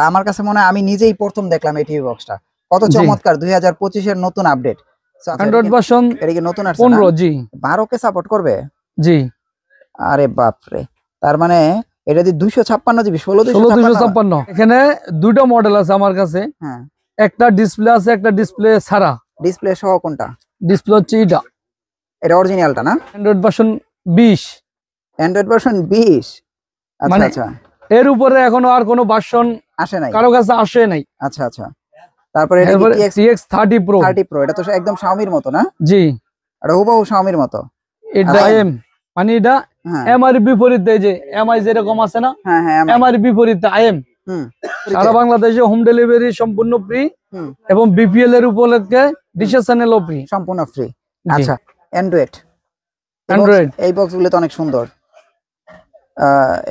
আমার কাছে মনে হয় আমি নিজেই প্রথম দেখলাম এই টিভি বক্সটা। কত চমৎকার, 2025 এর নতুন আপডেট। অ্যান্ড্রয়েড ভার্সন এটা কি নতুন আসছে? 15 জি 12 কে সাপোর্ট করবে? জি। আরে বাপ রে, তার মানে এটা দি 256 জিবি, 16256। এখানে দুটো মডেল আছে আমার কাছে। হ্যাঁ, একটা ডিসপ্লে আছে, একটা ডিসপ্লে ছাড়া। ডিসপ্লে সহ কোনটা? ডিসপ্লে হচ্ছে এটা অরিজিনালটা না? Android version 20। Android version 20। আচ্ছা মানে আচ্ছা, এর উপরে এখনো আর কোনো ভার্সন আসে নাই, কারো কাছে আসে নাই। আচ্ছা আচ্ছা। তারপরে এটা কি TX 30 Pro। 30 Pro, এটা তো একদম Xiaomi-র মতো না? জি, এটা হুবহু Xiaomi-র মতো। এটা এম মানে এটা এমআর বিপরীতে, যে এমআই যেরকম আছে না, হ্যাঁ হ্যাঁ, এমআর বিপরীতে আইএম। সারা বাংলাদেশে হোম ডেলিভারি সম্পূর্ণ ফ্রি এবং বিপিএল এর উপলক্ষে ডিশের চ্যানেলও ফ্রি, সম্পূর্ণ ফ্রি। আচ্ছা, অ্যান্ড্রয়েড এই বক্সগুলো তো অনেক সুন্দর।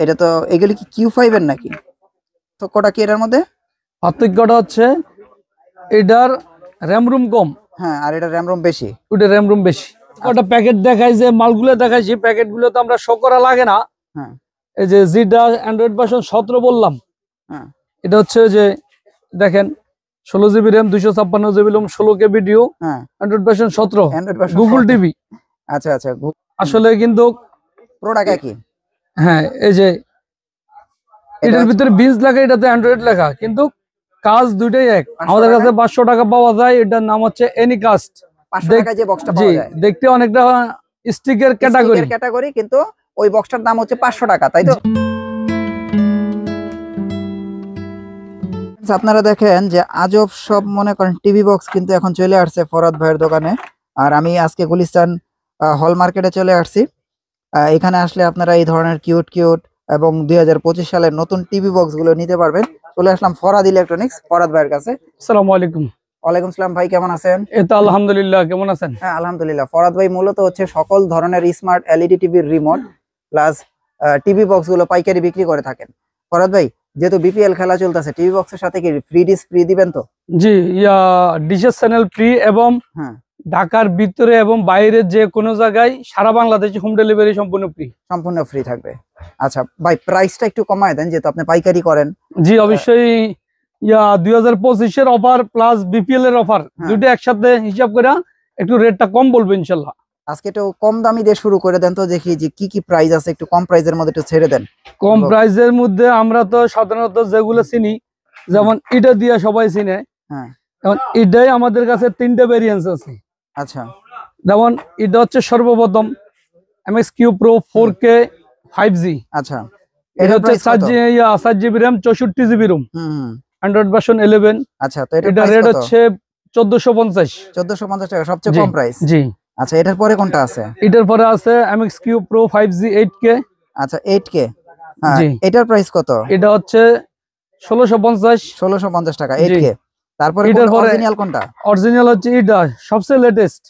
এটা তো এগুলি কি Q5 এর নাকি? তো কোটা কি এটার মধ্যে? পার্থক্যটা হচ্ছে এটার র্যাম রুম কম, হ্যাঁ, আর এটা র্যাম রোম বেশি। ওটা র্যাম রুম বেশি। ওটা প্যাকেট দেখাই, যে মালগুলো দেখাইছি প্যাকেটগুলো তো আমরা শো করা লাগে না। হ্যাঁ, এই যে যেটা অ্যান্ড্রয়েড ভার্সন 17 বললাম, হ্যাঁ, এটা হচ্ছে যে দেখেন 16 জিবি র্যাম, 256 জিবি রোম, 16 কে ভিডিও, হ্যাঁ, Android version 17, Android version Google TV. আচ্ছা আচ্ছা, আসলে কিন্তু প্রোডাক্ট একই। হ্যাঁ, এই যে এটার ভিতরে বিনস লেখা, এটাতে অ্যান্ড্রয়েড লেখা, কিন্তু কাজ দুইটাই এক। আমাদের কাছে 500 টাকা পাওয়া যায়, এটার নাম হচ্ছে এনিকাস্ট। 500 টাকায় যে বক্সটা পাওয়া যায়, দেখতে অনেকটা স্টিকের ক্যাটাগরি, কিন্তু ওই বক্সটার দাম হচ্ছে 500 টাকা, তাই তো? আপনারা দেখেন যে আজব সব মনে করেন টিভি বক্স কিন্তু এখন চলে আসছে ফরহাদ ভাইয়ের দোকানে। আর আমি আজকে গুলিস্তান হল মার্কেটে চলে আসছি। এখানে আসলে আপনারা এই ধরনের কিউট এবং 2025 সালের নতুন টিভি বক্স গুলো নিতে পারবেন। চলে আসলাম ফরহাদ ইলেকট্রনিক্স, ফরহাদ ভাইয়ের কাছে। আসসালামু আলাইকুম। ওয়ালাইকুম সালাম ভাই, কেমন আছেন? এই তো আলহামদুলিল্লাহ, কেমন আছেন? হ্যাঁ আলহামদুলিল্লাহ। ফরহাদ ভাই মূলত হচ্ছে সকল ধরনের স্মার্ট এলইডি টিভির রিমোট প্লাস টিভি বক্স গুলো পাইকারি বিক্রি করে থাকেন। ফরহাদ ভাই, যেহেতু বিপিএল খেলা চলতেছে, টিভি বক্সের সাথে কি ফ্রি ডিশ ফ্রি দিবেন তো? জি, ডিশের চ্যানেল ফ্রি এবং ঢাকার ভিতরে এবং বাইরে যে কোনো জায়গায় সারা বাংলাদেশে হোম ডেলিভারি সম্পূর্ণ ফ্রি থাকবে। আচ্ছা ভাই, প্রাইসটা একটু কমায় দেন, যেহেতু আপনি পাইকারি করেন। জি অবশ্যই। 2025 এর অফার প্লাস বিপিএল এর অফার দুটো একসাথে হিসাব করে একটু রেটটা কম বলবো ইনশাল্লাহ। আজকে একটু কম দামি দিয়ে শুরু করে দেন তো, দেখি যে কি প্রাইস আছে, একটু কম প্রাইসের মধ্যে একটু ছেড়ে দেন। কম প্রাইসের মধ্যে আমরা তো সাধারণত যেগুলো চিনি, যেমন এটা দিয়ে সবাই চিনে, এখন এটাই আমাদের কাছে 3টে ভেরিয়েন্স আছে। আচ্ছা, যেমন এটা হচ্ছে সর্বপ্রথম MX-Q Pro 4K 5G। আচ্ছা, এটা হচ্ছে 7 GB RAM, 64 GB ROM, Android version 11। আচ্ছা, তো এটা রেট হচ্ছে 1450 টাকা, সবচেয়ে কম প্রাইস। জি। আচ্ছা, এটার পরে কোনটা আছে? এটার পরে আছে MX-Q Pro 5G 8K। আচ্ছা, 8K। হ্যাঁ, এটার প্রাইস কত? এটা হচ্ছে 1650 টাকা 8K। তারপরে অরিজিনাল কোনটা? অরিজিনাল হচ্ছে এটা সবচেয়ে latest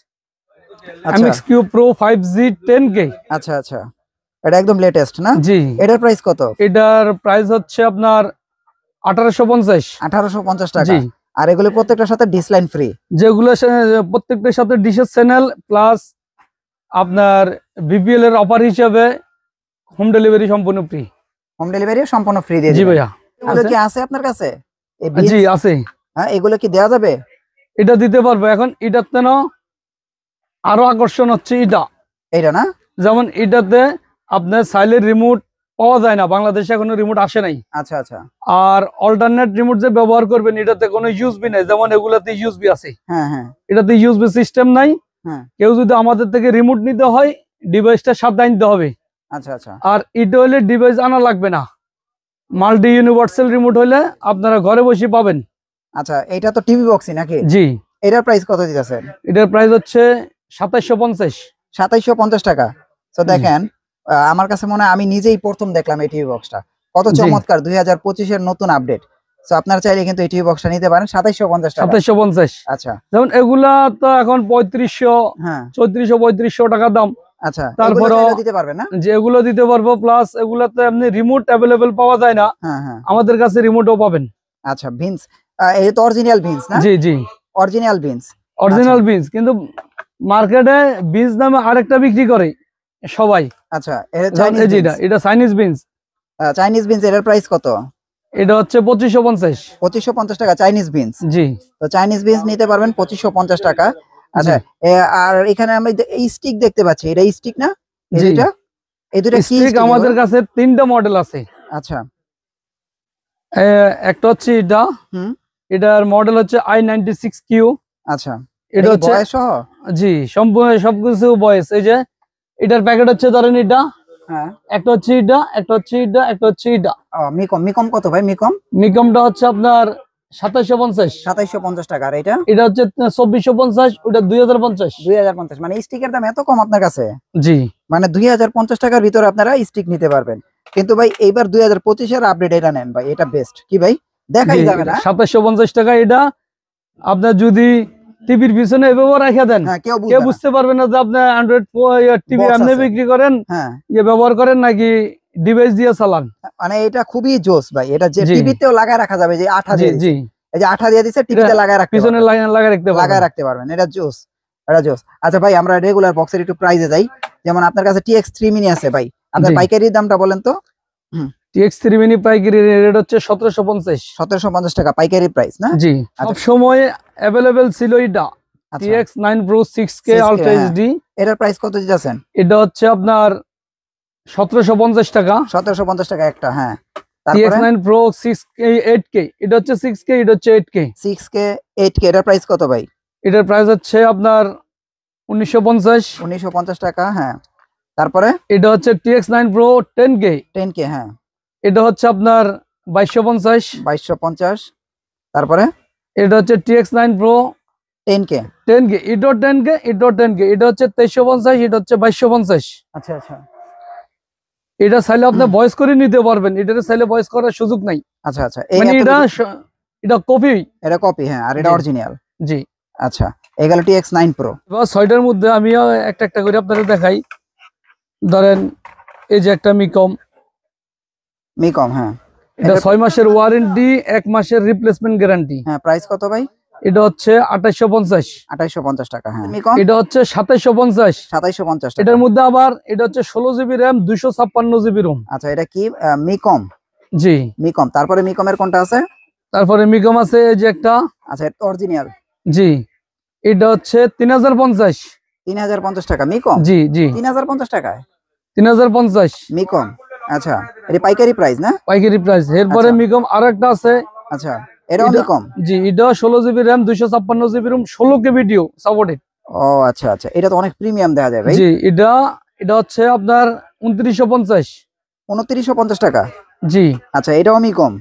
MX-Q Pro 5G 10K। আচ্ছা আচ্ছা, এটা একদম লেটেস্ট না? জি। এটার প্রাইস কত? এটার প্রাইস হচ্ছে আপনার 1850 টাকা। আর এগুলো প্রত্যেকটার সাথে ডিশ লাইন ফ্রি, যেগুলো প্রত্যেকটার সাথে ডিশের চ্যানেল প্লাস আপনার বিপিএল এর অফার হিসেবে হোম ডেলিভারি সম্পূর্ণ ফ্রি। হোম ডেলিভারি সম্পূর্ণ ফ্রি দিয়ে জি ভাইয়া। এগুলো কি আছে আপনার কাছে? জি আছে। হ্যাঁ, এগুলো কি দেওয়া যাবে? এটা দিতে পারবো। এখন এটার তেন আরো আকর্ষণ হচ্ছে এটা না, যেমন এটাতে আপনার সাইলের রিমোট পাওয়া যায় না, বাংলাদেশে এখনো রিমোট আসে নাই। আচ্ছা আচ্ছা। আর অল্টারনেট রিমোট যে ব্যবহার করবেন, এটাতে কোনো ইউএসবি নাই, যেমন এগুলাতে ইউএসবি আছে। হ্যাঁ হ্যাঁ, এটাতে ইউএসবি সিস্টেম নাই। কেউ যদি আমাদের থেকে রিমোট নিতে হয়, ডিভাইসটা সাথে আনতে হবে। আচ্ছা আচ্ছা। আর এটা হলে ডিভাইস আনা লাগবে না, মাল্টি ইউনিভার্সাল রিমোট হলে আপনারা ঘরে বসে পাবেন। আচ্ছা, এটা তো টিভি বক্সই নাকি? জি। এটার প্রাইস কত দিতেছেন? এটার প্রাইস হচ্ছে 2750 টাকা। তো দেখেন, আমার কাছে মনে হয় আমি নিজেই প্রথম দেখলাম এই টিভি বক্সটা। কত চমৎকার, 2025 এর নতুন আপডেট। তো আপনারা চাইলে কিন্তু এই টিভি বক্সটা নিতে পারেন 2750 টাকা। 2750। আচ্ছা, যেমন এগুলা তো এখন 3500 টাকা দাম। আচ্ছা, তারপরে দিতে পারবেন না? যে এগুলো দিতে পারবো, প্লাস এগুলাতে আপনি রিমোট অ্যাভেলেবল পাওয়া যায় না, আমাদের কাছে রিমোটও পাবেন। আচ্ছা, ভিন্স, এই তো অরিজিনাল ভিন্স না? জি জি, অরিজিনাল ভিন্স। কিন্তু মার্কেটে ভিন্স নামে আরেকটা বিক্রি করে সবাই। আচ্ছা, এটা চাইনিজ ভিন্স। চাইনিজ ভিন্স, এটার প্রাইস কত? এটা হচ্ছে 2550। 2550 টাকা চাইনিজ বিনস। জি, তো চাইনিজ বিনস নিতে পারবেন 2550 টাকা। আচ্ছা, আর এখানে আমরা এই স্টিক দেখতে পাচ্ছি, এটা স্টিক না? এই জি। দুইটা, এই দুইটা কি স্টিক স্টিক? আমাদের কাছে 3টা মডেল আছে। আচ্ছা। একটা হচ্ছে এটা, হুম। এটার মডেল হচ্ছে i96Q। আচ্ছা, এটা হচ্ছে বয়স সহ? জি, সম্পূর্ণ সবকিছু বয়স। এই যে এটার প্যাকেট হচ্ছে ধরেন এটা, হ্যাঁ, একটা হচ্ছে এটা, একটা হচ্ছে এটা, একটা হচ্ছে এটা। মিকম, মিকম কত ভাই? মিকম মিকমটা হচ্ছে আপনার 2750। 2750 টাকা। আর এটা? এটা হচ্ছে 2450, ওটা 2050। 2050। মানে স্টিকের দাম এত কম আপনার কাছে? জি, মানে 2050 টাকার ভিতরে আপনারা স্টিক নিতে পারবেন। কিন্তু ভাই এইবার 2025 এর আপডেট এটা নেন ভাই, এটা বেস্ট। কি ভাই, দেখাই জি, যাবে না? 2750 টাকা। এটা আপনার যদি টিভির পিছনে এভাবে রেখে দেন, হ্যাঁ, কেউ কেউ বুঝবে না। বুঝতে পারবে না যে আপনি অ্যান্ড্রয়েড টিভি Box এমনি আছে। বিক্রি করেন, হ্যাঁ, ব্যবহার করেন নাকি ডিভাইস দিয়ে চালান। মানে এটা খুবই জোস ভাই। এটা যে জি, টিভিতেও লাগায় রাখা যাবে, যে আঠা জি, দিয়ে জি, দিছে, এই যে আঠা দিয়ে দিছে, টিভিতে লাগায় রাখতে পিছনে পারবেন। লাগা রাখতে পারবেন। লাগায় রাখতে পারবেন, এটা জোস, এটা জোস। আচ্ছা ভাই, আমরা রেগুলার বক্সের একটু প্রাইসে যাই। যেমন আপনার কাছে TX3 মিনি আছে ভাই, আপনার জি। পাইকারি দামটা বলেন তো? TX3 মিনি পাইকারি রেট হচ্ছে 1750। 1750 টাকা পাইকারি প্রাইস না? জি, আচ্ছা। সব সময় अवेलेबल ছিল এটা। আচ্ছা, TX9 Pro 6K 6K, Ultra হ্যাঁ। HD। এটার প্রাইস কত দিতেছেন? এটা হচ্ছে আপনার 1750 টাকা। 1750 টাকা একটা, হ্যাঁ। তারপরে TX9 Pro 6K 8K, এটা হচ্ছে 6K, এটা হচ্ছে 8K। 6K 8K, এটার প্রাইস কত ভাই? এটার প্রাইস হচ্ছে আপনার 1950। 1950 টাকা, হ্যাঁ। তারপরে এটা হচ্ছে TX9 Pro 10K, 10K, হ্যাঁ। এটা হচ্ছে আপনার 2250। 2250। তারপরে এটা হচ্ছে TX9 Pro 10K। 10K, এটাও 10K, এটাও 10K, এটা হচ্ছে 2350, এটা হচ্ছে 2250। আচ্ছা, আচ্ছা, এটা চাইলে আপনি ভয়েস করে নিতে পারবেন, এটাতে চাইলে ভয়েস করার সুযোগ নাই। আচ্ছা, আচ্ছা। মানে এটা কপি। এটা কপি, হ্যাঁ, আর এটা জি, অরিজিনাল। জি। আচ্ছা, এই গেল TX9 Pro। এবার 6টার মধ্যে আমি একটা একটা করে আপনাদের দেখাই। ধরেন এই যে একটা মিকম, মিকম, হ্যাঁ। এটা 6 মাসের ওয়ারেন্টি, 1 মাসের রিপ্লেসমেন্ট গ্যারান্টি। হ্যাঁ, প্রাইস কত ভাই? এটা হচ্ছে 2850। 2850 টাকা, হ্যাঁ। মিকম এটা হচ্ছে 2750। 2750 টাকা। এটার মধ্যে আবার এটা হচ্ছে 16GB র্যাম, 256GB রোম। আচ্ছা, এটা কি মিকম? জি। মিকম, তারপরে মিকমের কোনটা আছে? তারপরে মিকম আছে এই যে একটা। আচ্ছা, এটা অরিজিনাল। জি, এটা হচ্ছে 3050। 3050 টাকা মিকম? জি, জি, 3050 টাকায় 3050 মিকম। আচ্ছা, এটা পাইকারি প্রাইস না? পাইকারি প্রাইস। এরপরে আচ্ছা। মিকম আরো একটা আছে। আচ্ছা, এটাও এটা মিকম? জি, এটা 16GB RAM, 256GB ROM, 16K video supported. ও আচ্ছা, আচ্ছা, এটা তো অনেক প্রিমিয়াম দেখা যায় ভাই। জি, এটা হচ্ছে আপনার 2950। 2950 টাকা? জি। আচ্ছা, এটাও মিকম।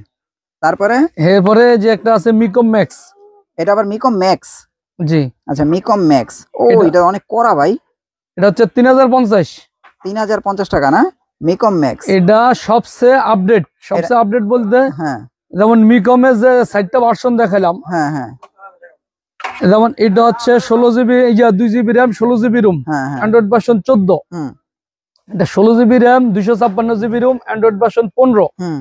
তারপরে এরপরে যে একটা আছে মিকম ম্যাক্স। এটা আবার মিকম ম্যাক্স? জি, আচ্ছা, মিকম ম্যাক্স। ও, এটা অনেক কড়া ভাই। এটা হচ্ছে 3050। 3050 টাকা না? মিকম ম্যাক্স। এটা সবচেয়ে আপডেট বলতে হ্যাঁ, যেমন মিকমের যে 4টা ভার্সন দেখালাম, হ্যাঁ, হ্যাঁ, যেমন এটা হচ্ছে 16GB, 2GB RAM, 16GB Rome, হ্যাঁ, হ্যাঁ। Android version 14। হুম, এটা 16GB RAM, 256GB ROM, Android version 15। হুম,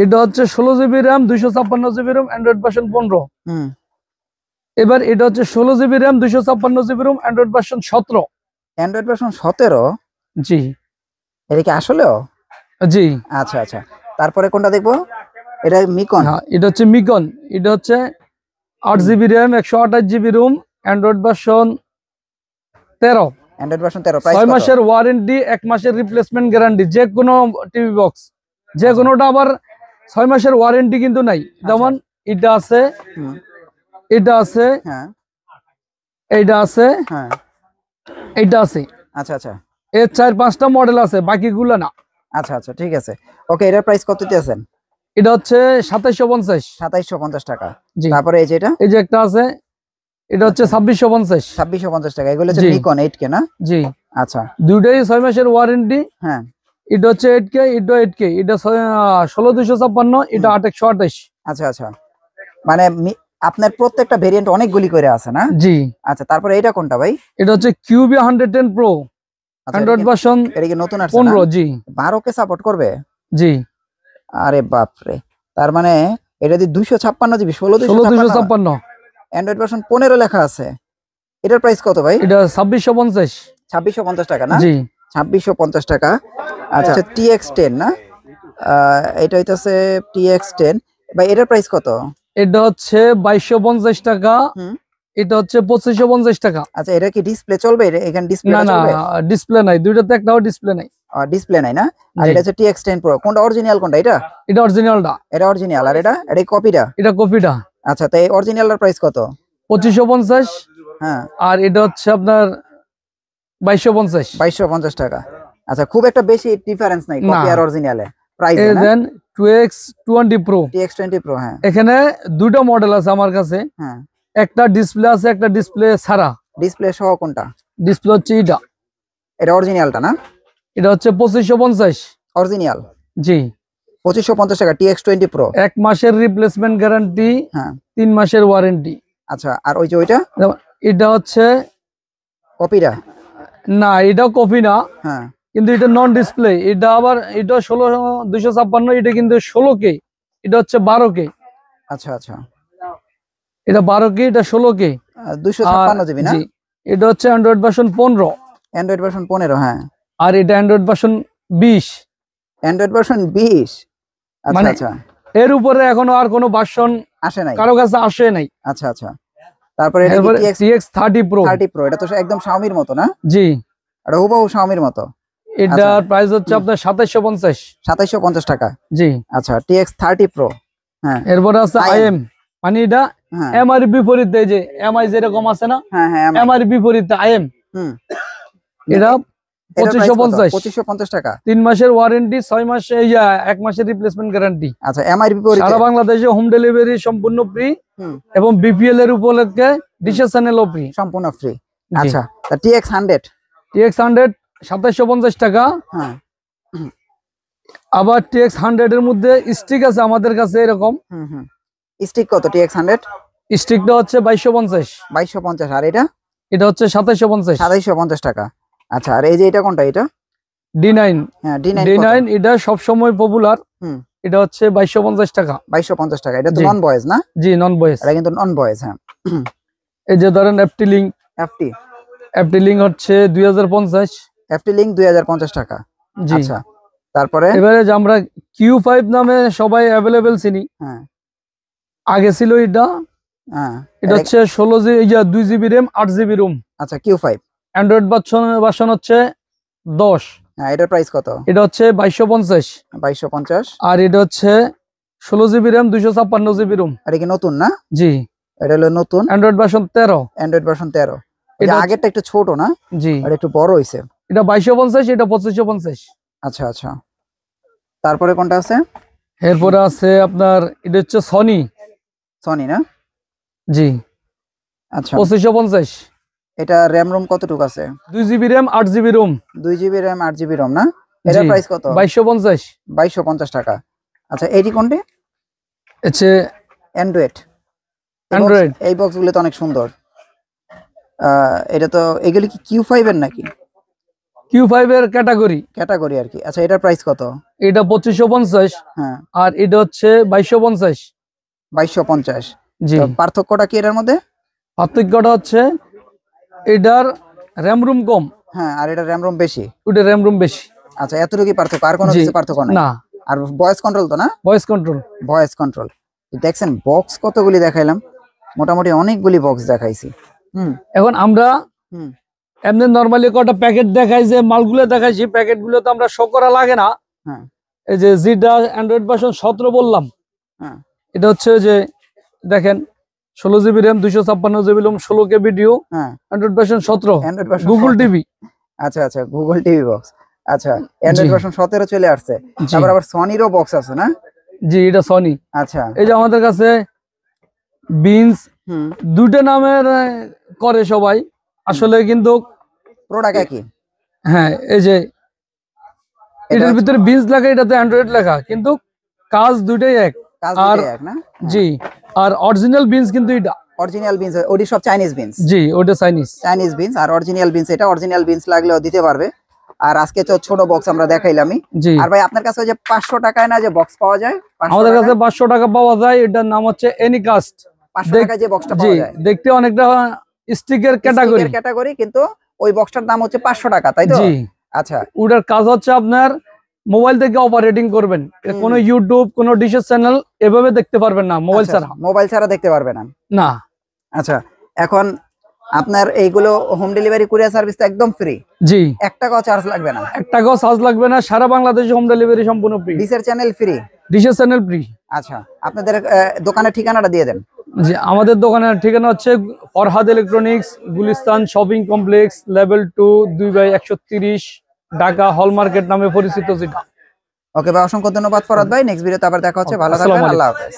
এটা হচ্ছে 16GB RAM, 256GB ROM, Android version 15। হুম। এবার এটা হচ্ছে 16GB RAM, 256GB ROM, Android version 17। Android version 17? জি, এটা কি আসলেও? জি, আচ্ছা, আচ্ছা। তারপরে কোনটা দেখবো? এটা মিকন? হ্যাঁ, এটা হচ্ছে মিকন। এটা হচ্ছে 8GB RAM, 128GB ROM, Android version 13। Android version 13, price 6 কত? মাসের ওয়ারেন্টি, 1 মাসের রিপ্লেসমেন্ট গ্যারান্টি, যে কোনো টিভি বক্স, যে কোনোটা। আবার 6 মাসের ওয়ারেন্টি কিন্তু নাই। যেমন এটা আছে, হুম, এটা আছে, হ্যাঁ, এইটা আছে, হ্যাঁ। এইটা আছে। আচ্ছা, আচ্ছা, এর 4-5টা মডেল আছে, বাকিগুলো না। আচ্ছা, আচ্ছা, ঠিক আছে। ওকে, এটার প্রাইস কত দিয়েছেন? এটা হচ্ছে 2750। 2750 টাকা। জি। তারপরে এই যে এটা? এই যে একটা আছে, এটা হচ্ছে 2650। 2650 টাকা। এগুলো হচ্ছে জি। মিকন 8K না? জি, আচ্ছা, দুইটাই 6 মাসের ওয়ারেন্টি। হ্যাঁ। এটা হচ্ছে 8K, এটা 8K, এটা 16256, এটা 8128। আচ্ছা, আচ্ছা, মানে আপনার প্রত্যেকটা ভেরিয়েন্ট অনেকগুলি করে আছে না? জি। আচ্ছা, তারপরে এটা কোনটা ভাই? এটা হচ্ছে QB 110 Pro, আচ্ছা, অ্যান্ড্রয়েড ভার্সন এটা কি নতুন আসছে না? 15। জি, 12K সাপোর্ট করবে? জি, আরে বাপরে, তার মানে এটা যদি 256GB, 16256। অ্যান্ড্রয়েড ভার্সন 15 লেখা আছে। এটার প্রাইস কত ভাই? এটা 2650। 2650 টাকা না? জি, 2650 টাকা। আচ্ছা, TX10 না? এটা হইতাছে TX10 ভাই, এটার প্রাইস কত? এটা হচ্ছে 2250 টাকা, হুম। এটা হচ্ছে 2550 টাকা। আচ্ছা, এটা কি ডিসপ্লে চলবে? এখানে ডিসপ্লে না না, চলবে? ডিসপ্লে নাই, দুইটাতে একটাও ডিসপ্লে নাই। ডিসপ্লে নাই না? আর জি। এটা হচ্ছে TX10 Pro, কোনটা অরিজিনাল, কোনটা এটা? এটা অরিজিনালটা। এটা অরিজিনাল, আর এটা কপিটা? এটা কপিটা। আচ্ছা, তাই অরিজিনালটার প্রাইস কত? 2550। হ্যাঁ, আর এটা হচ্ছে আপনার 2250। 2250 টাকা। আচ্ছা, খুব একটা বেশি ডিফারেন্স নাই কপি আর অরিজিনালে প্রাইসে না? দেন 2X20 Pro। TX20 Pro, হ্যাঁ। এখানে দুটো মডেল আছে আমার কাছে, হ্যাঁ, একটা ডিসপ্লে আছে, একটা ডিসপ্লে ছাড়া। ডিসপ্লে সহ কোনটা? ডিসপ্লে হচ্ছে এটা অরিজিনালটা না? এটা হচ্ছে 2550। অরিজিনাল। জি। 2550 টাকা TX20 Pro। 1 মাসের রিপ্লেসমেন্ট গ্যারান্টি, হ্যাঁ। 3 মাসের ওয়ারেন্টি। আচ্ছা, আর ওই যে ওইটা এটা হচ্ছে কপিটা? না, এটাও কপি না, হ্যাঁ। কিন্তু এটা নন ডিসপ্লে। এটা আবার এটা 16256, এটা কিন্তু 16K, এটা হচ্ছে 12K। আচ্ছা আচ্ছা, এটা 12K, এটা 16K। 256 জিবি না? জি। এটা হচ্ছে অ্যান্ড্রয়েড ভার্সন 15। অ্যান্ড্রয়েড ভার্সন 15, হ্যাঁ। আর এটা অ্যান্ড্রয়েড ভার্সন 20। Android version 20। আচ্ছা মানে আচ্ছা, এর উপরে এখনো আর কোনো ভার্সন আসে নাই? কারো কাছে আসে নাই। আচ্ছা আচ্ছা, তারপরে এটা কি TX30 Pro। 30 Pro, এটা তো একদম Xiaomi-র মতো না? জি। এটা হুবহু Xiaomi-র মতো। এটার প্রাইস হচ্ছে আপনার 2750। 2750 টাকা। জি। আচ্ছা, TX30 Pro। হ্যাঁ। এরপরে আছে IM, মানে এটা হ্যাঁ MI বিপরীতে, যে MI যেরকম আছে না, হ্যাঁ হ্যাঁ, MI বিপরীতে IM। হুম। এটা এটার price কত? 2550। 2550 টাকা। 3 মাসের ওয়ারেন্টি, 6 মাস 1 মাসের রিপ্লেসমেন্ট গ্যারান্টি। আচ্ছা, MI-র বিপরীতে সারা বাংলাদেশে হোম ডেলিভারি সম্পূর্ণ ফ্রি, হুম, এবং বিপিএল এর উপলক্ষে ডিশের চ্যানেলও ফ্রি। সম্পূর্ণ ফ্রি। আচ্ছা, তা TX100? TX100 2750 টাকা। হ্যাঁ। আবার TX100 এর মধ্যে স্টিক আছে আমাদের কাছে এরকম। হুম হুম, স্টিক কত TX100? স্টিকটা হচ্ছে 2250। 2250। আর এটা? এটা হচ্ছে 2750। 2750 টাকা। আচ্ছা, আর এই যে এটা কোনটা? এটা D9। হ্যাঁ, D9 D9 এটা সব সময় পপুলার। হুম, এটা হচ্ছে 2250 টাকা। 2250 টাকা। এটা তো জি। নন ভয়েস না? জি, নন ভয়েস। এটা কিন্তু নন ভয়েস, হ্যাঁ। এই যে ধরেন FT লিংক। FT হচ্ছে 2050। FT লিংক 2050 টাকা। জি। আচ্ছা, তারপরে এবারে যে আমরা Q5 নামে সবাই অ্যাভেলেবেল চিনি, হ্যাঁ আগে ছিল এটা। হ্যাঁ, এটা হচ্ছে 2 GB RAM, 8 GB ROM। আচ্ছা, Q5। অ্যান্ড্রয়েড ভার্সন হচ্ছে 10। হ্যাঁ, এটার প্রাইস কত? এটা হচ্ছে 2250। 2250। আর এটা হচ্ছে 16 GB RAM, 256 GB ROM। এটা কি নতুন না? জি। এটা হলো নতুন, অ্যান্ড্রয়েড ভার্সন 13। Android version 13। এটা এটা আগেরটা একটু ছোট না? জি। আর একটু বড় হইছে। এটা 2250, এটা 2550। আচ্ছা আচ্ছা, তারপরে কোনটা আছে? এরপরে আছে আপনার এটা হচ্ছে সনি। সনি না? জি। আচ্ছা, 2550। এটা RAM ROM কতটুকু আছে? 2 GB RAM, 8 GB ROM। 2 GB RAM, 8 GB ROM না? এটার জি। প্রাইস কত? 2250। 2250 টাকা। আচ্ছা, এইটি কোনটি? হচ্ছে অ্যান্ড্রয়েড। অ্যান্ড্রয়েড। এই বক্স গুলো তো অনেক সুন্দর। এটা তো, এগুলি কি Q5 এর নাকি? Q5 এর ক্যাটাগরি। ক্যাটাগরি আর কি। আচ্ছা, এটার প্রাইস কত? এটা 2550। হ্যাঁ, আর এটা হচ্ছে 2250। 2250। জি। তো পার্থক্যটা কি এর মধ্যে? পার্থক্যটা হচ্ছে এটার র্যাম রুম কম, হ্যাঁ, আর এটা RAM ROM বেশি। ওটা র্যাম রুম বেশি। আচ্ছা, এতটুকুই পার্থক্য, আর কোনো জি। কিছু পার্থক্য নাই? না। আর ভয়েস কন্ট্রোল তো না? Voice control. Voice control. দেখছেন বক্স কতগুলি দেখাইলাম, মোটামুটি অনেকগুলি বক্স দেখাইছি। হুম এখন আমরা হুম, এমনি নরমালি কটা প্যাকেট দেখাই, যে মালগুলো দেখাইছি, প্যাকেট গুলো তো আমরা শো করা লাগে না। হ্যাঁ এই যে যেটা অ্যান্ড্রয়েড ভার্সন 17 বললাম, হ্যাঁ, এটা হচ্ছে যে দেখেন 16 GB RAM, 256 GB ROM, 16K video, হ্যাঁ, Android version 17, Android version Google TV. আচ্ছা আচ্ছা, গুগল টিভি বক্স। আচ্ছা, অ্যান্ড্রয়েড ভার্সন 17 চলে আসছে। তারপর আবার সনিরও বক্স আছে না? জি, এটা সনি। আচ্ছা, এই যে আমাদের কাছে বিনস হুম, দুটো নামের করে সবাই, আসলে কিন্তু প্রোডাক্ট একই। হ্যাঁ, এই যে এটা এটার ভিতরে বিনস লেখা, এটাতে অ্যান্ড্রয়েড লেখা, কিন্তু কাজ দুইটাই এক। কাজ আর দুটোই এক না? জি। আর অরিজিনাল বিনস কিন্তু এটা। অরিজিনাল বিনস ওডি সব চাইনিজ বিনস। জি, ওটা চাইনিজ। চাইনিজ বিনস আর অরিজিনাল বিনস, এটা অরিজিনাল বিনস লাগলেও দিতে পারবে। আর আজকে তো ছোট বক্স আমরা দেখাইলামই। জি। আর ভাই, আপনার কাছে ওই যে 500 টাকায় না যে বক্স পাওয়া যায়? 500 আমাদের কাছে টাকায়? 500 টাকা পাওয়া যায়, এটার নাম হচ্ছে এনিকাস্ট। 500 টাকায় যে বক্সটা জি, পাওয়া যায়, দেখতে অনেকটা স্টিকের ক্যাটাগরি। ক্যাটাগরি, কিন্তু ওই বক্সটার দাম হচ্ছে 500 টাকা, তাই তো? জি। আচ্ছা, ওটার কাজ হচ্ছে আপনার মোবাইল থেকে অপারেটিং করবেন, কোনো ইউটিউব কোনো ডিশের চ্যানেল এভাবে দেখতে পারবেন না মোবাইল ছাড়া। মোবাইল ছাড়া দেখতে পারবেন না। না। আচ্ছা, এখন আপনার এইগুলো হোম ডেলিভারি কুরিয়ার সার্ভিস তো একদম ফ্রি? জি, 1 টাকাও চার্জ লাগবে না? 1 টাকাও চার্জ লাগবে না, সারা বাংলাদেশে হোম ডেলিভারি সম্পূর্ণ ফ্রি। ডিশের চ্যানেল ফ্রি? ডিশের চ্যানেল ফ্রি। আচ্ছা, আপনাদের দোকানের ঠিকানাটা দিয়ে দেন। জি, আমাদের দোকানের ঠিকানা হচ্ছে Farhad electronics, Gulistan shopping complex, level 2, 2/130, Dhaka হল মার্কেট নামে পরিচিত যেটা। ওকে ভাই, অসংখ্য ধন্যবাদ ফরহাদ ভাই। নেক্সট ভিডিওতে আবার দেখা হচ্ছে। ভালো থাকবেন, আল্লাহ হাফেজ।